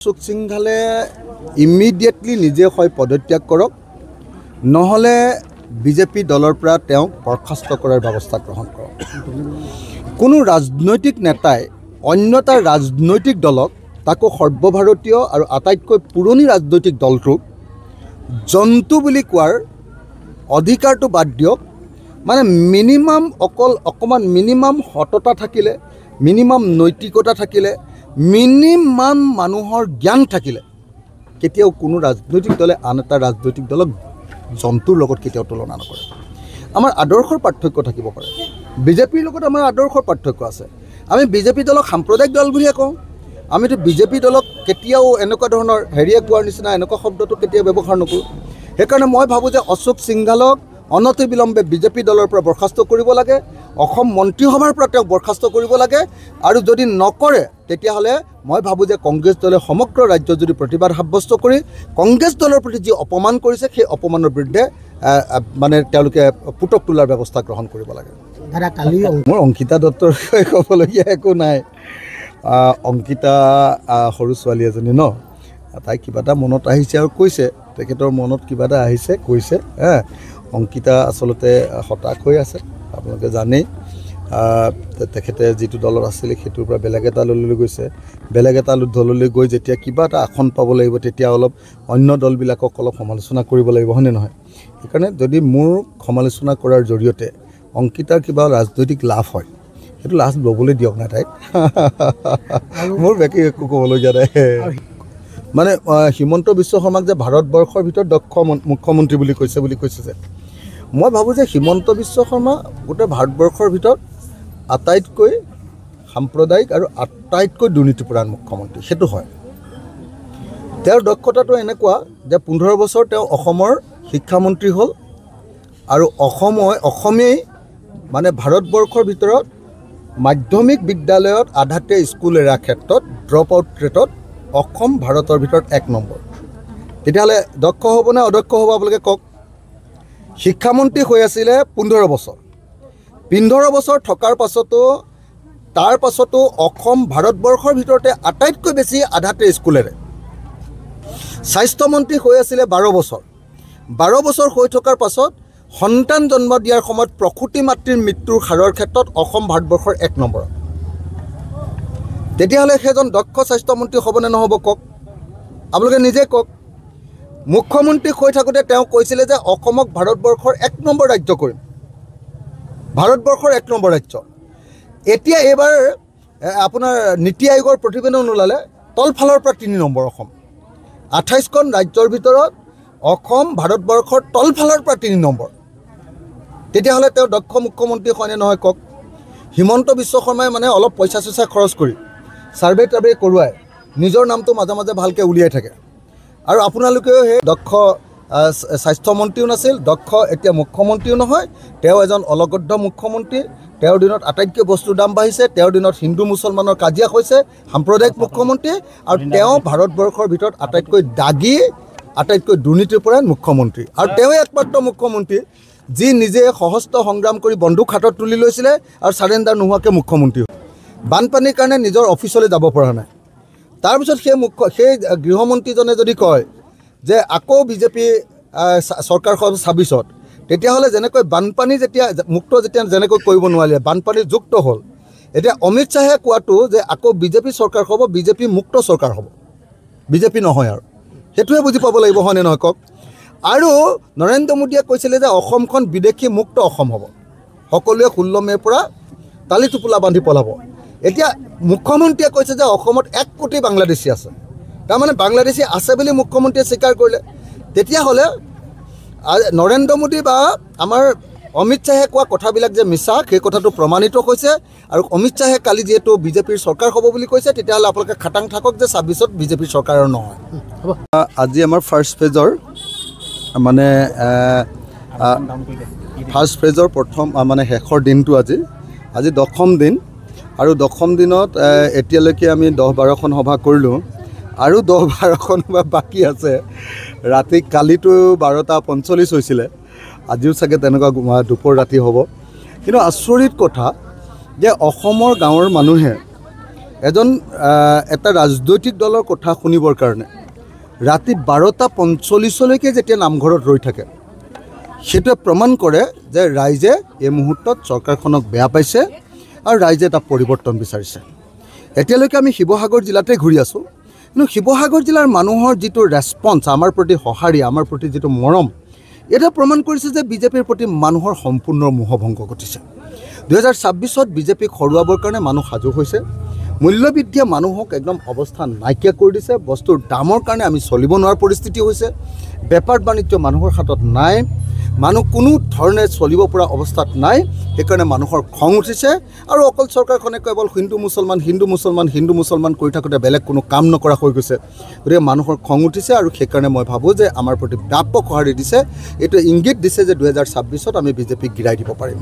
অশোক সিংঘালে immediately নিজে হয় পদত্যাগ কৰক, নহ'লে বিজেপি দলৰ পৰা তেওঁক বৰখাস্ত কৰাৰ ব্যৱস্থা গ্ৰহণ কৰক। কোনো ৰাজনৈতিক নেতাই অন্য এটা ৰাজনৈতিক দলক, তাকো সৰ্বভাৰতীয় আৰু আটাইতকৈ পুৰণি ৰাজনৈতিক দলটোক জন্তু বুলি কোৱাৰ অধিকাৰটো বাদ দিয়ক। মানে মিনিমাম অকণমান মিনিমাম সততা থাকিলে, মিনিমাম নৈতিকতা থাকিলে, মিনিমাম মানুহৰ জ্ঞান থাকিলে কেতিয়াও কোনো ৰাজনৈতিক দলে আন এটা ৰাজনৈতিক দলক জন্তুৰ লগত কেতিয়াও তুলনা নকৰে। আমাৰ আদৰ্শৰ পাৰ্থক্য থাকিব পাৰে, বিজেপিৰ লগত আমাৰ আদৰ্শৰ পাৰ্থক্য আছে। আমি বিজেপি দলক সাম্প্ৰদায়িক দল বুলিয়ে কওঁ। আমিতো বিজেপি দলক কেতিয়াও এনেকুৱা ধৰণৰ হেৰিয়ে কোৱাৰ নিচিনা এনেকুৱা শব্দটো কেতিয়াও ব্যৱহাৰ নকৰোঁ। সেইকাৰণে মই ভাবোঁ যে অশোক সিংঘালক অনতিবিলম্বে বিজেপি দলৰ পৰা বৰখাস্ত কৰিব লাগে, অসম মন্ত্ৰীসভাৰ পৰা তেওঁক বৰখাস্ত কৰিব লাগে। আৰু যদি নকৰে তেতিয়াহ'লে মই ভাবোঁ যে কংগ্ৰেছ দলে সমগ্ৰ ৰাজ্যত যদি প্ৰতিবাদ সাব্যস্ত কৰি কংগ্ৰেছ দলৰ প্ৰতি যি অপমান কৰিছে সেই অপমানৰ বিৰুদ্ধে মানে তেওঁলোকে পুতক তোলাৰ ব্যৱস্থা গ্ৰহণ কৰিব লাগে। মোৰ অংকিতা দত্তৰ বিষয়ে ক'বলগীয়া একো নাই। অংকিতা সৰু ছোৱালী এজনী ন, তাই কিবা এটা মনত আহিছে আৰু কৈছে, তেখেতৰ মনত কিবা এটা আহিছে কৈছে। অংকিতা আচলতে হতাশ হৈ আছে, আপোনালোকে জানেই। তেখেতে যিটো দলত আছিলে সেইটোৰ পৰা বেলেগ এটা দললৈ গৈছে। বেলেগ এটা দললৈ গৈ যেতিয়া কিবা এটা আসন পাব লাগিব তেতিয়া অলপ অন্য দলবিলাকক অলপ সমালোচনা কৰিব লাগিব, হয়নে নহয়? সেইকাৰণে যদি মোৰ সমালোচনা কৰাৰ জৰিয়তে অংকিতাৰ কিবা ৰাজনৈতিক লাভ হয়, সেইটো লাভ ল'বলৈ দিয়ক নাই তাইক। মোৰ বাকী একো ক'বলগীয়া নাই। মানে হিমন্ত বিশ্ব শৰ্মাক যে ভাৰতবৰ্ষৰ ভিতৰত দক্ষ মুখ্যমন্ত্ৰী বুলি কৈছে যে, মই ভাবোঁ যে হিমন্ত বিশ্ব শৰ্মা গোটেই ভাৰতবৰ্ষৰ ভিতৰত আটাইতকৈ সাম্প্ৰদায়িক আৰু আটাইতকৈ দুৰ্নীতিপৰায়ণ মুখ্যমন্ত্ৰী, সেইটো হয়। তেওঁৰ দক্ষতাটো এনেকুৱা যে 15 বছৰ তেওঁ অসমৰ শিক্ষামন্ত্ৰী হ'ল আৰু অসমেই মানে ভাৰতবৰ্ষৰ ভিতৰত মাধ্যমিক বিদ্যালয়ত আধাতে স্কুল এৰাৰ ক্ষেত্ৰত ড্ৰপ আউট ৰেটত অসম ভাৰতৰ ভিতৰত 1 নম্বৰ। তেতিয়াহ'লে দক্ষ হ'ব নে অদক্ষ হ'ব আপোনালোকে কওক। শিক্ষামন্ত্ৰী হৈ আছিলে 15 বছৰ। 15 বছৰ থকাৰ পাছতো তাৰ পাছতো অসম ভাৰতবৰ্ষৰ ভিতৰতে আটাইতকৈ বেছি আধাতে স্কুলেৰে। স্বাস্থ্যমন্ত্ৰী হৈ আছিলে 12 বছৰ। 12 বছৰ হৈ থকাৰ পাছত সন্তান জন্ম দিয়াৰ সময়ত প্ৰসূতি মাতৃৰ মৃত্যুৰ হাৰৰ ক্ষেত্ৰত অসম ভাৰতবৰ্ষৰ 1 নম্বৰত। তেতিয়াহ'লে সেইজন দক্ষ স্বাস্থ্যমন্ত্ৰী হ'বনে নহ'ব কওক, আপোনালোকে নিজে কওক। মুখ্যমন্ত্ৰী হৈ থাকোঁতে তেওঁ কৈছিলে যে অসমক ভাৰতবৰ্ষৰ 1 নম্বৰ ৰাজ্য কৰিম, ভাৰতবৰ্ষৰ 1 নম্বৰ ৰাজ্য। এতিয়া এইবাৰ আপোনাৰ নীতি আয়োগৰ প্ৰতিবেদন ওলালে তলফালৰ পৰা 3 নম্বৰ অসম। 28খন ৰাজ্যৰ ভিতৰত অসম ভাৰতবৰ্ষৰ তলফালৰ পৰা 3 নম্বৰ। তেতিয়াহ'লে তেওঁ দক্ষ মুখ্যমন্ত্ৰী হয়নে নহয় কওক। হিমন্ত বিশ্ব শৰ্মাই মানে অলপ পইচা চইচা খৰচ কৰি ছাৰ্ভে টাৰ্ভে কৰোৱাই নিজৰ নামটো মাজে মাজে ভালকৈ উলিয়াই থাকে। আৰু আপোনালোকেও সেই দক্ষ স্বাস্থ্যমন্ত্ৰীও নাছিল, দক্ষ এতিয়া মুখ্যমন্ত্ৰীও নহয়, তেওঁ এজন অলগদ্ধ মুখ্যমন্ত্ৰী। তেওঁৰ দিনত আটাইতকৈ বস্তুৰ দাম বাঢ়িছে, তেওঁৰ দিনত হিন্দু মুছলমানৰ কাজিয়া হৈছে, সাম্প্ৰদায়িক মুখ্যমন্ত্ৰী, আৰু তেওঁ ভাৰতবৰ্ষৰ ভিতৰত আটাইতকৈ দাগী, আটাইতকৈ দুৰ্নীতিপৰায়ণ মুখ্যমন্ত্ৰী। আৰু তেওঁৱে একমাত্ৰ মুখ্যমন্ত্ৰী যি নিজে সহস্ত সংগ্ৰাম কৰি বন্দুক হাতত তুলি লৈছিলে আৰু চাৰেণ্ডাৰ নোহোৱাকৈ মুখ্যমন্ত্ৰী। বানপানীৰ কাৰণে নিজৰ অফিচলৈ যাব পৰা নাই। তাৰপিছত সেই গৃহমন্ত্ৰীজনে যদি কয় যে আকৌ বিজেপি চৰকাৰখন 26ত, তেতিয়াহ'লে যেনেকৈ বানপানী যেতিয়া যেনেকৈ কৰিব নোৱাৰিলে, বানপানী যুক্ত হ'ল। এতিয়া অমিত শ্বাহে কোৱাটো যে আকৌ বিজেপি চৰকাৰ হ'ব, বিজেপি মুক্ত চৰকাৰ হ'ব, বিজেপি নহয় আৰু সেইটোৱে বুজি পাব লাগিব, হয়নে নহয় কওক। আৰু নৰেন্দ্ৰ মোদীয়ে কৈছিলে যে অসমখন বিদেশী মুক্ত অসম হ'ব, সকলোৱে 16 মে'ৰ পৰা তালি টোপোলা বান্ধি পলাব। এতিয়া মুখ্যমন্ত্ৰীয়ে কৈছে যে অসমত 1 কোটি বাংলাদেশী আছে, তাৰমানে বাংলাদেশী আছে বুলি মুখ্যমন্ত্ৰীয়ে স্বীকাৰ কৰিলে। তেতিয়াহ'লে নৰেন্দ্ৰ মোদী বা আমাৰ অমিত শ্বাহে কোৱা কথাবিলাক যে মিছা, সেই কথাটো প্ৰমাণিত হৈছে। আৰু অমিত শ্বাহে কালি যিহেতু বিজেপিৰ চৰকাৰ হ'ব বুলি কৈছে, তেতিয়াহ'লে আপোনালোকে খাটাং থাকক যে 26ত বিজেপিৰ চৰকাৰ আৰু নহয়। আজি আমাৰ ফাৰ্ষ্ট ফেজৰ প্ৰথম মানে শেষৰ দিনটো আজি 10ম দিন। আৰু 10ম দিনত এতিয়ালৈকে আমি 10-12খন সভা কৰিলোঁ আৰু 10-12খন সভা বাকী আছে। ৰাতি কালিতো 12:45 হৈছিলে, আজিও চাগে তেনেকুৱা দুপৰ ৰাতি হ'ব। কিন্তু আচৰিত কথা যে অসমৰ গাঁৱৰ মানুহে এটা ৰাজনৈতিক দলৰ কথা শুনিবৰ কাৰণে ৰাতি 12:45লৈকে যেতিয়া নামঘৰত ৰৈ থাকে সেইটোৱে প্ৰমাণ কৰে যে ৰাইজে এই মুহূৰ্তত চৰকাৰখনক বেয়া পাইছে আৰু ৰাইজে এটা পৰিৱৰ্তন বিচাৰিছে। এতিয়ালৈকে আমি শিৱসাগৰ জিলাতে ঘূৰি আছোঁ, কিন্তু শিৱসাগৰ জিলাৰ মানুহৰ যিটো ৰেছপন্স, আমাৰ প্ৰতি সঁহাৰি, আমাৰ প্ৰতি যিটো মৰম, এটা প্ৰমাণ কৰিছে যে বিজেপিৰ প্ৰতি মানুহৰ সম্পূৰ্ণ মোহভংগ ঘটিছে। 2026ত বিজেপিক হৰুৱাবৰ কাৰণে মানুহ সাজু হৈছে। মূল্যবৃদ্ধিয়ে মানুহক একদম অৱস্থা নাইকিয়া কৰি দিছে। বস্তুৰ দামৰ কাৰণে আমি চলিব নোৱাৰা পৰিস্থিতি হৈছে। বেপাৰ বাণিজ্য মানুহৰ হাতত নাই, মানুহ কোনো ধৰণে চলিব পৰা অৱস্থাত নাই। সেইকাৰণে মানুহৰ খং উঠিছে আৰু অকল চৰকাৰখনে কেৱল হিন্দু মুছলমান কৰি থাকোঁতে বেলেগ কোনো কাম নকৰা হৈ গৈছে। গতিকে মানুহৰ খং উঠিছে আৰু সেইকাৰণে মই ভাবোঁ যে আমাৰ প্ৰতি ব্যাপক সঁহাৰি দিছে। এইটো ইংগিত দিছে যে 2026ত আমি বিজেপিক গিৰাই দিব পাৰিম।